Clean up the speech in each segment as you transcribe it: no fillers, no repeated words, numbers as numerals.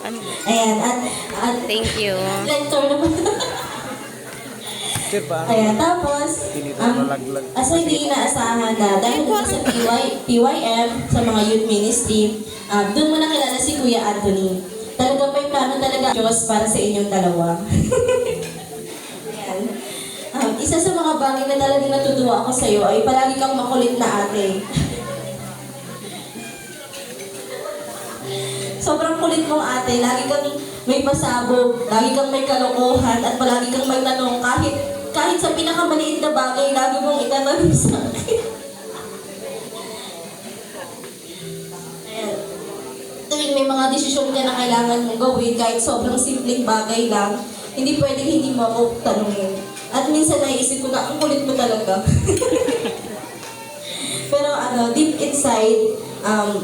Ayan, at Thank you. lecture naman. Ayan, tapos, asa hindi inaasahan na dahil dito sa PYM, sa mga youth ministry, doon mo nakilala si Kuya Anthony. Talaga may plano talaga Diyos para sa inyong dalawa. Ayan. Isa sa mga bagay na talagang natutuwa ako sa iyo ay palagi kang makulit na ate. Sobrang kulit mong ate, lagi kang may pasabog, lagi kang may kalokohan, at palagi kang may tanong kahit sa pinakamaliit na bagay, lagi mong itatanong sa akin. Ayan. Tuwing may mga desisyon ka na kailangan mong gawin, kahit sobrang simpleng bagay lang, hindi pwedeng hindi mo ako tanongin. At minsan naisip ko na, ang kulit mo talaga. Pero deep inside,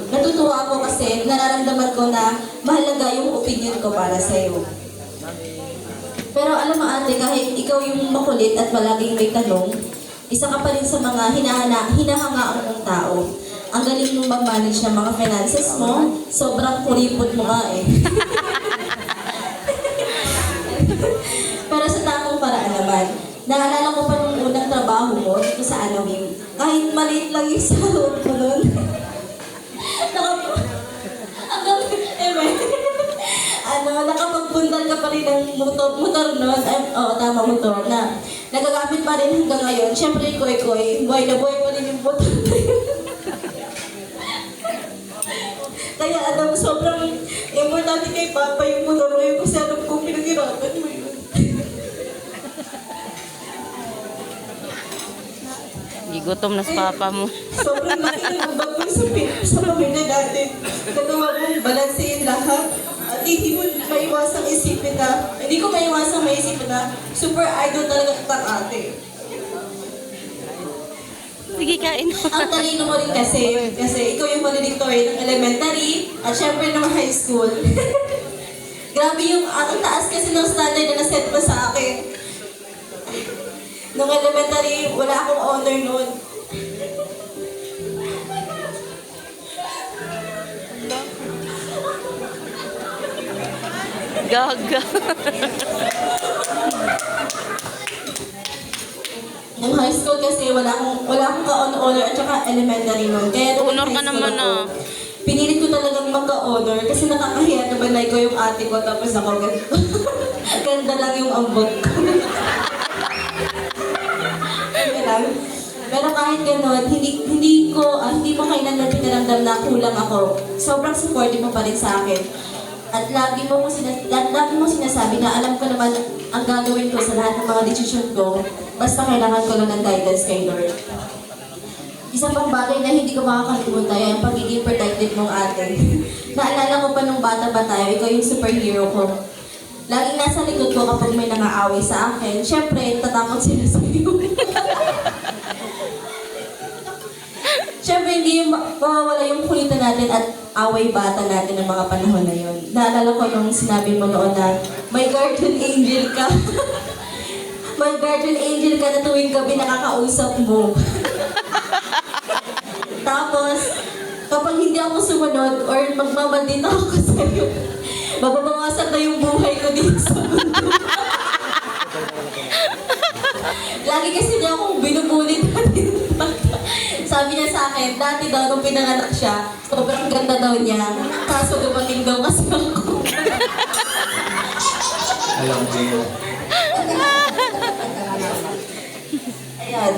natutuwa ako kasi nararamdaman ko na mahalaga yung opinion ko para sa'yo. Pero alam mo ate, kahit ikaw yung makulit at palaging may tanong, isa ka pa rin sa mga hinahangaan mong tao. Ang galing mong mag-manage ng mga finances mo, sobrang kuripot mo nga eh. Pero sa tamang paraan naman, naalala ko pa nung unang trabaho mo dito sa Anawim. Kahit maliit lang yung sahod mo nun. Nakapagpuntal ka pa rin ng motor nun. Tama, motor na. Nagagamit pa rin hanggang ngayon. Siyempre, koy-koy. Buhay na buhay pa rin yung motor na yun. Kaya sobrang importante kay Papa yung motor mo yun kasi alam kong pinaghirapan mo yun. Gigutom na sa papa mo. Sobrang laki ng bago sa pamilya natin. Kagawa mong balansein lahat. At hindi ko maiwasang isipin na, super idol talaga kitang ate. Sige, kain. Ang talino mo rin kasi ikaw yung valedictorian ng elementary at syempre ng high school. Grabe ang taas kasi ng standard na naset mo sa akin. Nung elementary, wala akong honor noon. Gaga. Nung high school kasi wala akong ka-honor at saka elementary noon. Kaya nung Honor ka high school naman ako, pinilit ko talagang magka-honor kasi nakakahiya naman na ikaw yung ate ko tapos ako ganito. Ganda lang yung ambot ko. Pero kahit gano'n, hindi mo kailanman pinaramdam na kulang ako. Sobrang supportive mo pa rin sa akin. At lagi mo sinasabi na alam ko naman ang gagawin ko sa lahat ng mga desisyon ko, basta kailangan ko lang ng guidance kay Lord. Isang pang bagay na hindi ko makakalimutan ay ang pagiging protective mong ate. Naalala ko pa nung bata pa tayo, ikaw yung superhero ko. Laging nasa likod ko kapag may nangaaway sa akin. Siyempre, tatakot sila sa iyo. Siyempre, hindi mawawala yung kulitan natin at away bata natin ng mga panahon na yun. Naalala ko nung sinabi mo noon na, may guardian angel ka. May guardian angel ka na tuwing gabi nakakausap mo. Tapos, kapag hindi ako sumunod or magmamaldita ako sa'yo, mababawasan na yung buhay ko dito sa mundo. Lagi kasi niya akong binubulit natin. Sabi niya sa akin, dati daw nung pinanganak siya, sobrang ganda daw niya. Kaso dumating daw kasi ako. Alam ko yun. Ayan.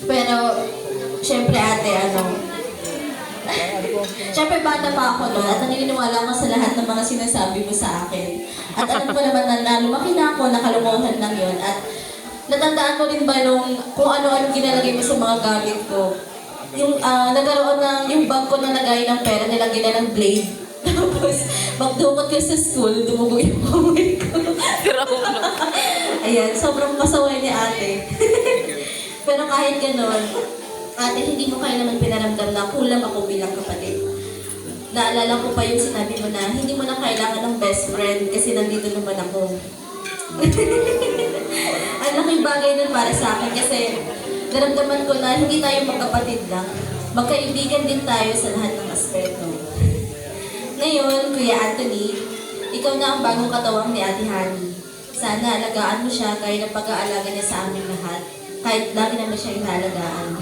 Pero, syempre ate, syempre bata pa ako noon at naniniwala ko sa lahat ng mga sinasabi mo sa akin. At alam ko naman na lumaki na ako, nakalokohan lang yun. At natandaan mo rin ba kung ano-ano ginalagay mo sa mga gamit ko? Nagkaroon yung bag ko na nagay ng pera, nilagay na ng blade. Tapos, magdukot ka sa school, dumugo yung kamay ko. Ayan, sobrang pasaway ni ate. Pero kahit gano'n, ate, hindi mo kaya naman pinaramdam na kulang ako bilang kapatid. Naalala ko pa yung sinabi mo na hindi mo na kailangan ng best friend kasi nandito naman ako. Ang laking bagay nun para sa akin kasi naramdaman ko na hindi tayo magkapatid lang. Magkaibigan din tayo sa lahat ng aspeto. Ngayon, Kuya Anthony, ikaw na ang bagong katawang ni Ate Honey. Sana alagaan mo siya gaya ng pag-aalaga niya sa aming lahat. Kahit lagi naman siya inaalagaan.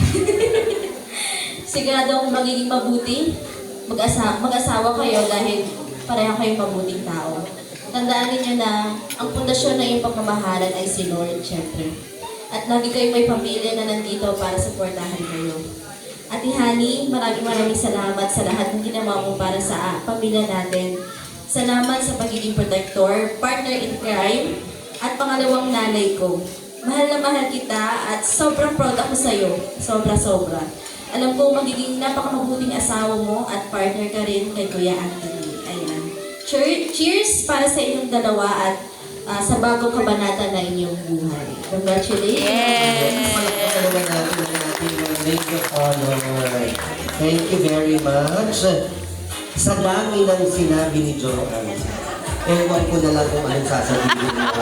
Sigurado akong magiging mabuti. Mag-asawa kayo dahil pareho kayong mabuting tao. Tandaan ninyo na ang pundasyon ng iyong pagmamahalan ay si Lord, syempre. At lagi kayong may pamilya na nandito para suportahan kayo. Ate Honey, maraming salamat sa lahat ng ginawa mo para sa pamilya natin. Salamat sa pagiging protector, partner in crime, at pangalawang nanay ko. Mahal na mahal kita at sobrang proud ako sa'yo. Sobra-sobra. Alam ko magiging napakamabuting asawa mo at partner ka rin kay Kuya Anthony. Ayan. Cheers para sa inyong dalawa at sa bagong kabanata na inyong buhay. Congratulations! Thank you, honor. Thank you very much. Sa dami ng sinabi ni Joanne, ewan ko na lang kung anong sasabihin mo.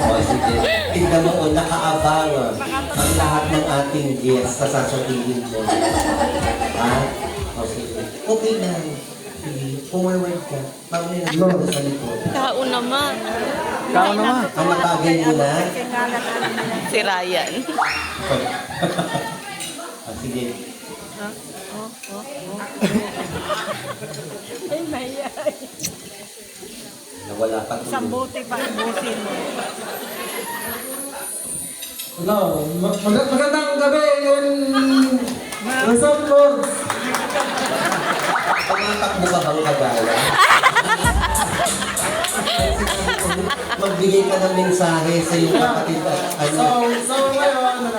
O sige, tignan mo, nakaabang ang lahat ng ating guests sa sasabihin mo. Ha? O sige, okay na. Sige, forward ka. Pag-uwi na ka sa likod. Kaon naman. Ang matagay mo na. Si Ryan. Sige. Nawala pa tuloy. Sambuti pa ubusin mo. Hello, magandang gabi Resort Lords. Tumatakbo ka bang kagaya? Magbigay ka ng mensahe sa iyong kapatid at ano. So ngayon,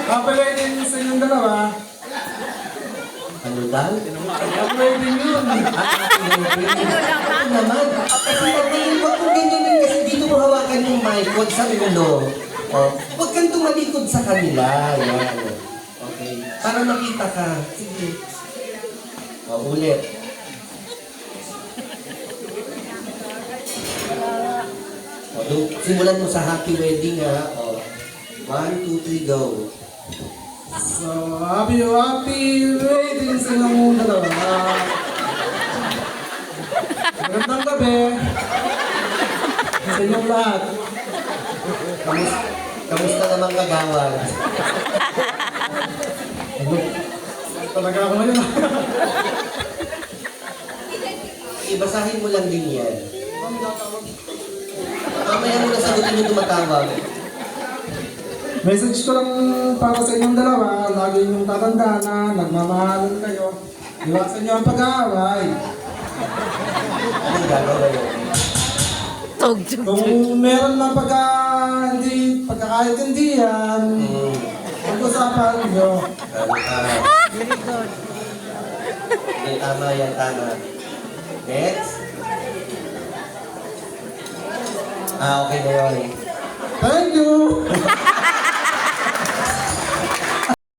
kapalay din sa inyong dalawa. Ano daw? Kapalay din yun. Ano naman? Kasi wag kong ganyan kasi dito mo hawakan yung mic, wag sa ulo. Oh, wag kang tumalikod sa kanila. Yan. Okay. Para makita ka. Sige. O, ulit. O, simulan mo sa happy wedding ha. O, 1, 2, 3, go. So, happy wedding sa inyong dalawa. Magandang gabi sa inyong lahat. Kamusta naman kagawad? Ano? Talaga ako ngayon. Ibasahin mo lang din yan. Mamaya mo na sagutin yung tumatawag. Message ko lang para sa inyong dalawa. Lagi inyong tatandaan na nagmamahalan kayo. Iwasan niyo ang pag-aaway. Anong gagawin? Kung meron na hindi pagkakaintindihan, pag-usapan niyo. Very good. Okay, tama yan, tama. Next. Okay na yun. Thank you!